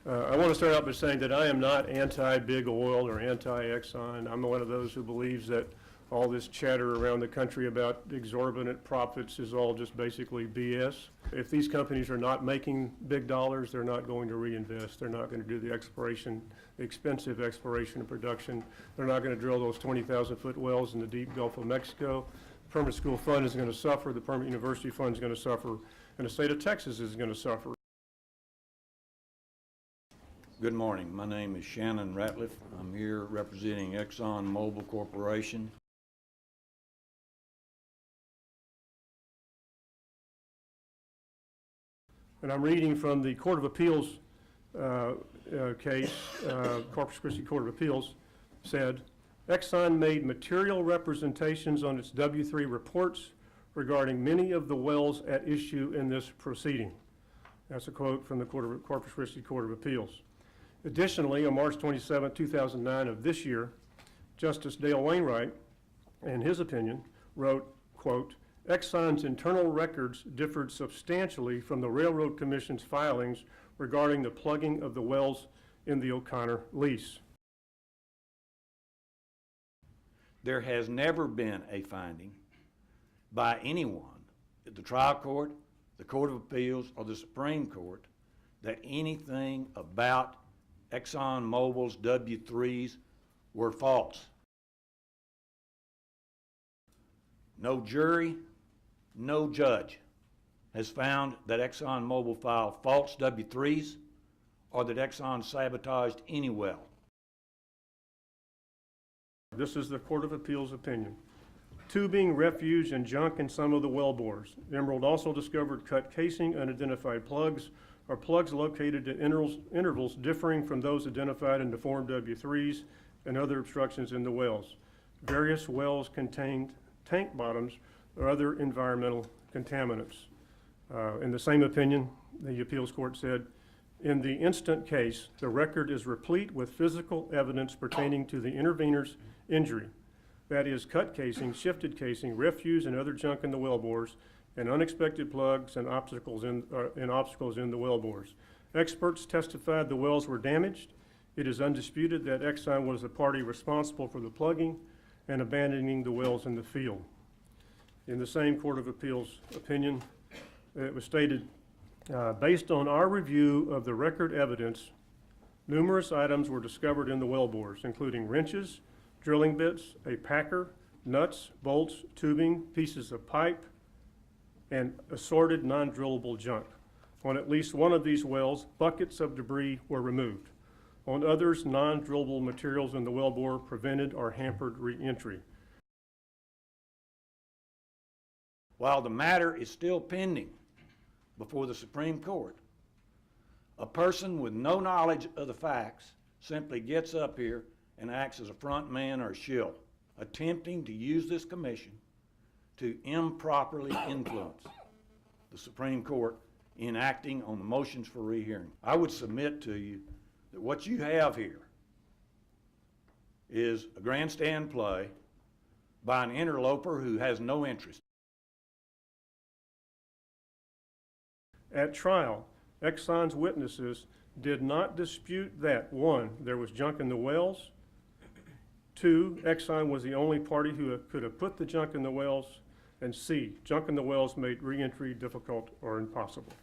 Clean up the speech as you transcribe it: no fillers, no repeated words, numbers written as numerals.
I want to start out by saying that I am not anti-big oil or anti-Exxon. I'm one of those who believes that all this chatter around the country about exorbitant profits is all just basically BS. If these companies are not making big dollars, they're not going to reinvest. They're not going to do the exploration, the expensive exploration and production. They're not going to drill those 20,000-foot wells in the deep Gulf of Mexico. The Permanent School Fund is going to suffer. The Permanent University Fund is going to suffer. And the state of Texas is going to suffer. Good morning. My name is Shannon Ratliff. I'm here representing Exxon Mobil Corporation. And I'm reading from the Court of Appeals case, Corpus Christi Court of Appeals said, Exxon made material representations on its W3 reports regarding many of the wells at issue in this proceeding. That's a quote from the Corpus Christi Court of Appeals. Additionally, on March 27, 2009 of this year, Justice Dale Wainwright, in his opinion, wrote, quote, Exxon's internal records differed substantially from the Railroad Commission's filings regarding the plugging of the wells in the O'Connor lease. There has never been a finding by anyone at the trial court, the Court of Appeals, or the Supreme Court that anything about Exxon Mobil's W3s were false. No jury, no judge has found that Exxon Mobil filed false W3s or that Exxon sabotaged any well. This is the Court of Appeals opinion. Tubing, refuse, and junk in some of the well bores. Emerald also discovered cut casing, unidentified plugs, or plugs located at intervals differing from those identified in the Form W3s and other obstructions in the wells. Various wells contained tank bottoms or other environmental contaminants. In the same opinion, the appeals court said, in the instant case, the record is replete with physical evidence pertaining to the intervener's injury. That is cut casing, shifted casing, refuse, and other junk in the well bores, and unexpected plugs and obstacles in the well bores. Experts testified the wells were damaged. It is undisputed that Exxon was the party responsible for the plugging and abandoning the wells in the field. In the same Court of Appeals opinion, it was stated, based on our review of the record evidence, numerous items were discovered in the well bores, including wrenches, drilling bits, a packer, nuts, bolts, tubing, pieces of pipe, and assorted non-drillable junk. On at least one of these wells, buckets of debris were removed. On others, non-drillable materials in the wellbore prevented or hampered re-entry. While the matter is still pending before the Supreme Court, a person with no knowledge of the facts simply gets up here and acts as a front man or a shill, attempting to use this commission to improperly influence the Supreme Court in acting on the motions for rehearing. I would submit to you that what you have here is a grandstand play by an interloper who has no interest. At trial, Exxon's witnesses did not dispute that, one, there was junk in the wells, two, Exxon was the only party who could have put the junk in the wells, and C, junk in the wells made re-entry difficult or impossible.